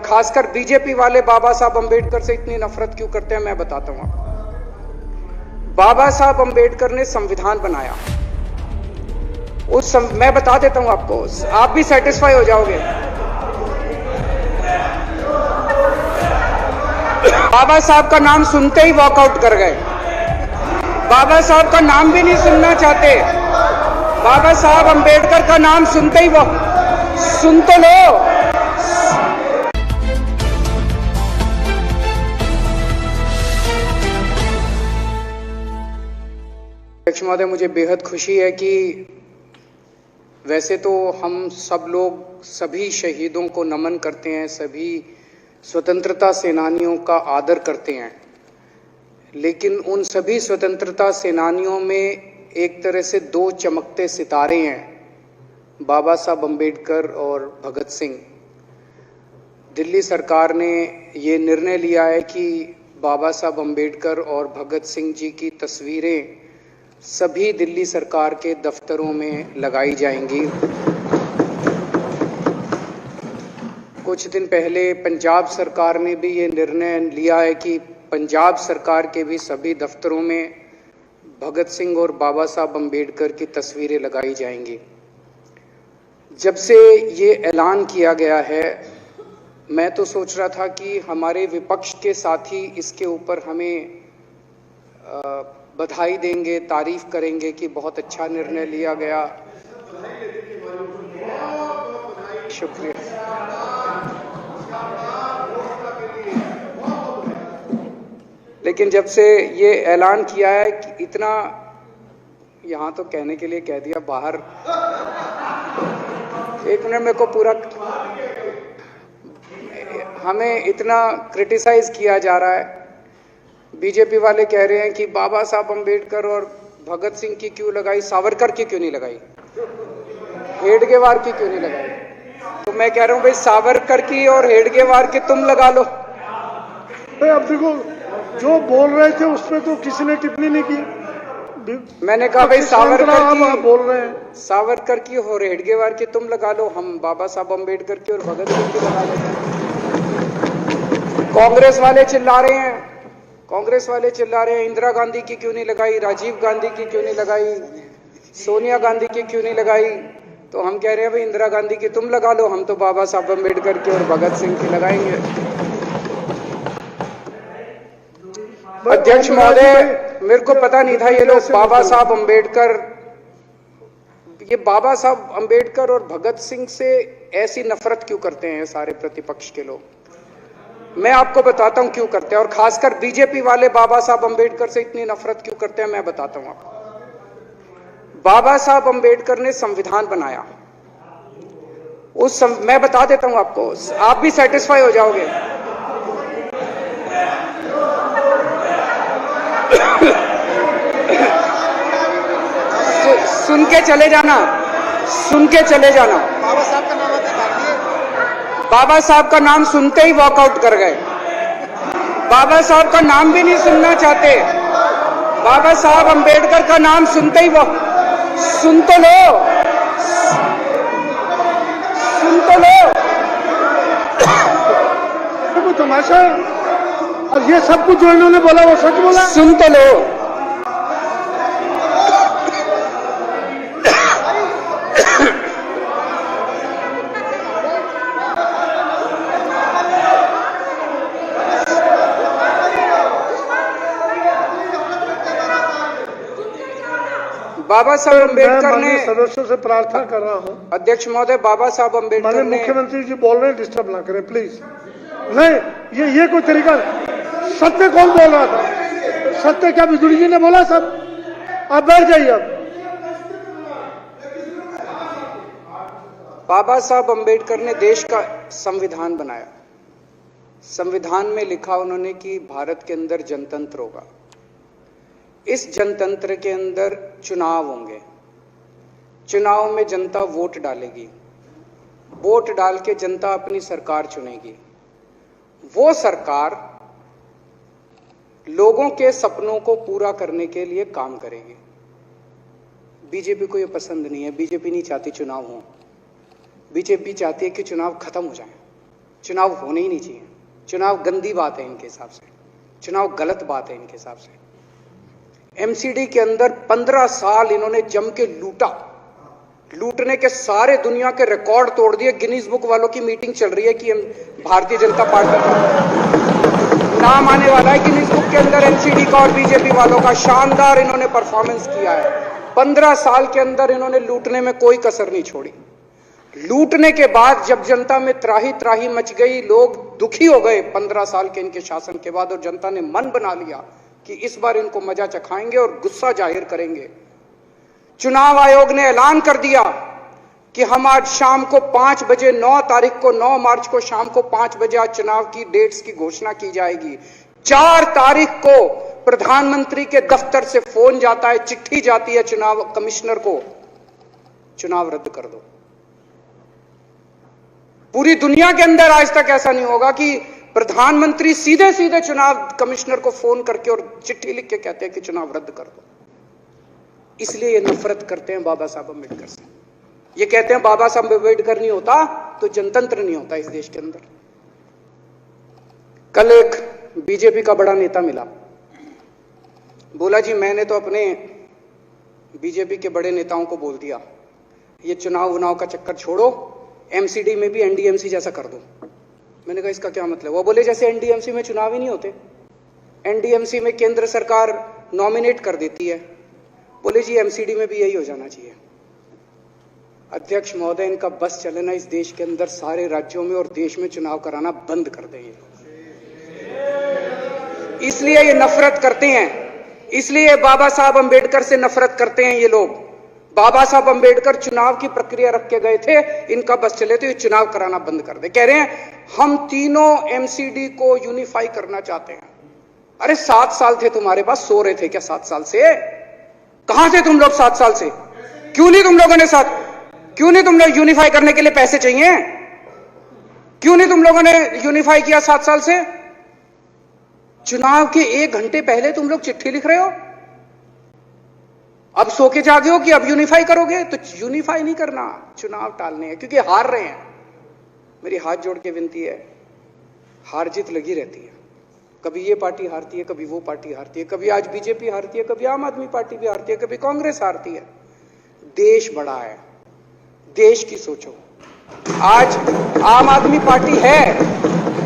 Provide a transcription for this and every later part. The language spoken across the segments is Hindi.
खासकर बीजेपी वाले बाबा साहब अंबेडकर से इतनी नफरत क्यों करते हैं, मैं बताता हूं आपको। बाबा साहब अंबेडकर ने संविधान बनाया। मैं बता देता हूं आपको, आप भी सेटिस्फाई हो जाओगे। बाबा साहब का नाम सुनते ही वॉकआउट कर गए। बाबा साहब का नाम भी नहीं सुनना चाहते। बाबा साहब अंबेडकर का नाम सुनते ही वो सुन तो लो। अध्यक्ष महोदय, मुझे बेहद खुशी है कि वैसे तो हम सब लोग सभी शहीदों को नमन करते हैं, सभी स्वतंत्रता सेनानियों का आदर करते हैं, लेकिन उन सभी स्वतंत्रता सेनानियों में एक तरह से दो चमकते सितारे हैं, बाबा साहब अंबेडकर और भगत सिंह। दिल्ली सरकार ने ये निर्णय लिया है कि बाबा साहब अंबेडकर और भगत सिंह जी की तस्वीरें सभी दिल्ली सरकार के दफ्तरों में लगाई जाएंगी। कुछ दिन पहले पंजाब सरकार ने भी ये निर्णय लिया है कि पंजाब सरकार के भी सभी दफ्तरों में भगत सिंह और बाबा साहब अंबेडकर की तस्वीरें लगाई जाएंगी। जब से ये ऐलान किया गया है, मैं तो सोच रहा था कि हमारे विपक्ष के साथी इसके ऊपर हमें बधाई देंगे, तारीफ करेंगे कि बहुत अच्छा निर्णय लिया गया। शुक्रिया। लेकिन जब से ये ऐलान किया है कि इतना, यहां तो कहने के लिए कह दिया, बाहर एक मिनट, मेरे को पूरा, हमें इतना क्रिटिसाइज किया जा रहा है। बीजेपी वाले कह रहे हैं कि बाबा साहब अंबेडकर और भगत सिंह की क्यों लगाई, सावरकर की क्यों नहीं लगाई, हेडगेवार की क्यों नहीं लगाई। तो मैं कह रहा हूं भाई, सावरकर की और हेडगेवार की तुम लगा लो। अब देखो, जो बोल रहे थे उसमें तो किसी ने टिप्पणी नहीं की। मैंने कहा भाई सावरकर की बोल रहे हैं, सावरकर की और हेडगेवार की तुम लगा लो, हम बाबा साहब अंबेडकर की और भगत सिंह की लगा लेते हैं। कांग्रेस वाले चिल्ला रहे हैं, इंदिरा गांधी की क्यों नहीं लगाई, राजीव गांधी की क्यों नहीं लगाई, सोनिया गांधी की क्यों नहीं लगाई। तो हम कह रहे हैं भाई, इंदिरा गांधी की तुम लगा लो, हम तो बाबा साहब अंबेडकर की और भगत सिंह की लगाएंगे। अध्यक्ष महोदय, मेरे को पता नहीं था ये लोग बाबा साहब अंबेडकर और भगत सिंह से ऐसी नफरत क्यों करते हैं सारे प्रतिपक्ष के लोग। मैं आपको बताता हूं क्यों करते हैं, और खासकर बीजेपी वाले बाबा साहब अंबेडकर से इतनी नफरत क्यों करते हैं, मैं बताता हूं आपको। बाबा साहब अंबेडकर ने संविधान बनाया। मैं बता देता हूं आपको, आप भी सेटिस्फाई हो जाओगे। सुन के चले जाना। बाबा साहब का नाम सुनते ही वॉकआउट कर गए। बाबा साहब का नाम भी नहीं सुनना चाहते। बाबा साहब अंबेडकर का नाम सुनते ही वो सुन तो लो। वो तमाशा, और ये सब कुछ जो इन्होंने बोला वो सच बोला। सुन तो लो। बाबा साहब अंबेडकर ने, सदस्यों से प्रार्थना कर रहा हूं, अध्यक्ष महोदय, बाबा साहब अंबेडकर ने, मुख्यमंत्री जी बोल रहे हैं, डिस्टर्ब ना करें प्लीज। नहीं, ये कोई तरीका। सत्य कौन बोल रहा था? सत्य क्या बिजुली जी ने बोला? सब आप बैठ जाइए। अब बाबा साहब अंबेडकर ने देश का संविधान बनाया। संविधान में लिखा उन्होंने कि भारत के अंदर जनतंत्र होगा। इस जनतंत्र के अंदर चुनाव होंगे। चुनाव में जनता वोट डालेगी। वोट डाल के जनता अपनी सरकार चुनेगी। वो सरकार लोगों के सपनों को पूरा करने के लिए काम करेगी। बीजेपी को ये पसंद नहीं है। बीजेपी नहीं चाहती चुनाव हो। बीजेपी चाहती है कि चुनाव खत्म हो जाए। चुनाव होने ही नहीं चाहिए। चुनाव गंदी बात है इनके हिसाब से, चुनाव गलत बात है इनके हिसाब से। एमसीडी के अंदर 15 साल इन्होंने जम के लूटा, लूटने के सारे दुनिया के रिकॉर्ड तोड़ दिए। गिनीज बुक वालों की मीटिंग चल रही है कि भारतीय जनता पार्टी का नाम आने वाला है गिनीज बुक के अंदर एमसीडी का और बीजेपी वालों का। शानदार इन्होंने परफॉर्मेंस किया है। 15 साल के अंदर इन्होंने लूटने में कोई कसर नहीं छोड़ी। लूटने के बाद जब जनता में त्राही त्राही मच गई, लोग दुखी हो गए 15 साल के इनके शासन के बाद, और जनता ने मन बना लिया कि इस बार इनको मजा चखाएंगे और गुस्सा जाहिर करेंगे। चुनाव आयोग ने ऐलान कर दिया कि हम आज शाम को 5 बजे 9 तारीख को 9 मार्च को शाम को 5 बजे आज चुनाव की डेट्स की घोषणा की जाएगी। 4 तारीख को प्रधानमंत्री के दफ्तर से फोन जाता है, चिट्ठी जाती है चुनाव कमिश्नर को, चुनाव रद्द कर दो। पूरी दुनिया के अंदर आज तक ऐसा नहीं होगा कि प्रधानमंत्री सीधे सीधे चुनाव कमिश्नर को फोन करके और चिट्ठी लिख के कहते हैं कि चुनाव रद्द कर दो। इसलिए ये नफरत करते हैं बाबा साहब अम्बेडकर से। ये कहते हैं बाबा साहब अम्बेडकर नहीं होता तो जनतंत्र नहीं होता इस देश के अंदर। कल एक बीजेपी का बड़ा नेता मिला, बोला जी मैंने तो अपने बीजेपी के बड़े नेताओं को बोल दिया ये चुनाव का चक्कर छोड़ो, एमसीडी में भी एनडीएमसी जैसा कर दो। मैंने कहा इसका क्या मतलब? वो बोले जैसे एनडीएमसी में चुनाव ही नहीं होते, एनडीएमसी में केंद्र सरकार नॉमिनेट कर देती है, बोले जी एमसीडी में भी यही हो जाना चाहिए। अध्यक्ष महोदय, इनका बस चले ना इस देश के अंदर सारे राज्यों में और देश में चुनाव कराना बंद कर दें। इसलिए ये नफरत करते हैं, इसलिए बाबा साहब अंबेडकर से नफरत करते हैं ये लोग। बाबा साहब अंबेडकर चुनाव की प्रक्रिया रख के गए थे, इनका बस चले तो ये चुनाव कराना बंद कर दे। कह रहे हैं हम तीनों एमसीडी को यूनिफाई करना चाहते हैं। अरे 7 साल थे तुम्हारे पास, सो रहे थे क्या 7 साल से? कहां थे तुम लोग 7 साल से? क्यों नहीं तुम लोगों ने क्यों नहीं तुम लोग यूनिफाई करने के लिए पैसे चाहिए? क्यों नहीं तुम लोगों ने यूनिफाई किया 7 साल से? चुनाव के 1 घंटे पहले तुम लोग चिट्ठी लिख रहे हो, अब सो के जागे हो कि अब यूनिफाई करोगे। तो यूनिफाई नहीं करना, चुनाव टालने हैं क्योंकि हार रहे हैं। मेरी हाथ जोड़ के विनती है, हार जीत लगी रहती है, कभी ये पार्टी हारती है, कभी वो पार्टी हारती है, कभी आज बीजेपी हारती है, कभी आम आदमी पार्टी भी हारती है, कभी कांग्रेस हारती है। देश बड़ा है, देश की सोचो। आज आम आदमी पार्टी है,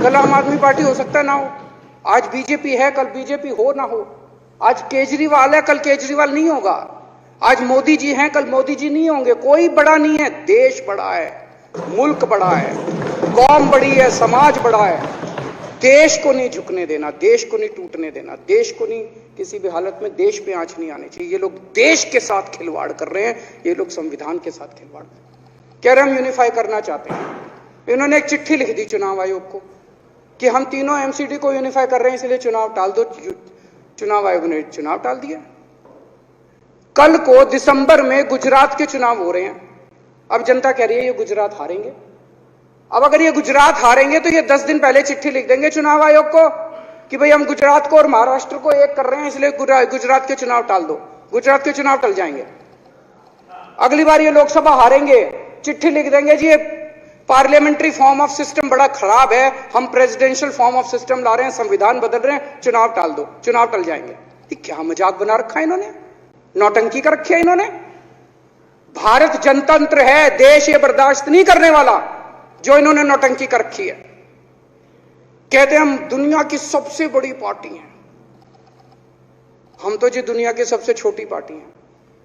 कल आम आदमी पार्टी हो सकता है ना हो। आज बीजेपी है, कल बीजेपी हो ना हो। आज केजरीवाल है, कल केजरीवाल नहीं होगा। आज मोदी जी हैं, कल मोदी जी नहीं होंगे। कोई बड़ा नहीं है, देश बड़ा है, मुल्क बड़ा है, कौम बड़ी है, समाज बड़ा है। देश को नहीं झुकने देना, देश को नहीं टूटने देना, देश को नहीं किसी भी हालत में देश पे आंच नहीं आनी चाहिए। ये लोग देश के साथ खिलवाड़ कर रहे हैं, ये लोग संविधान के साथ खिलवाड़ कर रहे हैं। कह रहे हम यूनिफाई करना चाहते हैं। इन्होंने एक चिट्ठी लिख दी चुनाव आयोग को कि हम तीनों एमसीडी को यूनिफाई कर रहे हैं, इसलिए चुनाव टाल दो। चुनाव आयोग ने चुनाव टाल दिया। कल को दिसंबर में गुजरात के चुनाव हो रहे हैं। अब जनता कह रही है ये गुजरात हारेंगे। अब अगर ये गुजरात हारेंगे तो ये 10 दिन पहले चिट्ठी लिख देंगे चुनाव आयोग को कि भाई हम गुजरात को और महाराष्ट्र को एक कर रहे हैं, इसलिए गुजरात के चुनाव टाल दो। गुजरात के चुनाव टल जाएंगे। अगली बार ये लोकसभा हारेंगे, चिट्ठी लिख देंगे जी ये पार्लियामेंट्री फॉर्म ऑफ सिस्टम बड़ा खराब है, हम प्रेसिडेंशियल फॉर्म ऑफ सिस्टम ला रहे हैं, संविधान बदल रहे हैं, चुनाव टाल दो। चुनाव टल जाएंगे। ये क्या मजाक बना रखा है इन्होंने, नौटंकी कर रखी है इन्होंने। भारत जनतंत्र है, देश ये बर्दाश्त नहीं करने वाला जो इन्होंने नौटंकी कर रखी है। कहते हैं हम दुनिया की सबसे बड़ी पार्टी हैं, हम तो जी दुनिया की सबसे छोटी पार्टी हैं।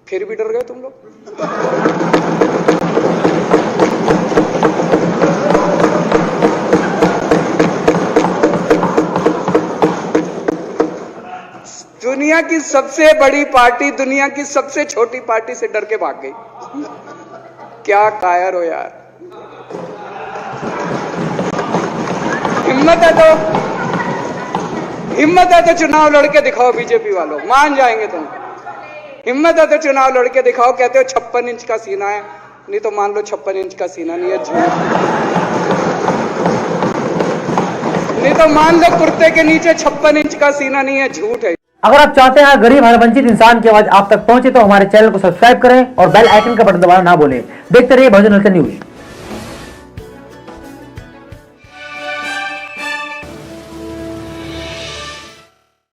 फिर भी डर गए तुम लोग। दुनिया की सबसे बड़ी पार्टी दुनिया की सबसे छोटी पार्टी से डर के भाग गई। क्या कायर हो यार। हिम्मत है तो चुनाव लड़के दिखाओ बीजेपी वालों, मान जाएंगे तुम। हिम्मत है तो चुनाव लड़के दिखाओ। कहते हो 56 इंच का सीना है, नहीं तो मान लो 56 इंच का सीना नहीं है, झूठ। नहीं तो मान लो कुर्ते के नीचे 56 इंच का सीना नहीं है, झूठ है। अगर आप चाहते हैं गरीब हर वंचित इंसान की आवाज आप तक पहुंचे तो हमारे चैनल को सब्सक्राइब करें और बेल आइकन का बटन दबाना ना भूलें। देखते रहिए बहुजन हलचल न्यूज।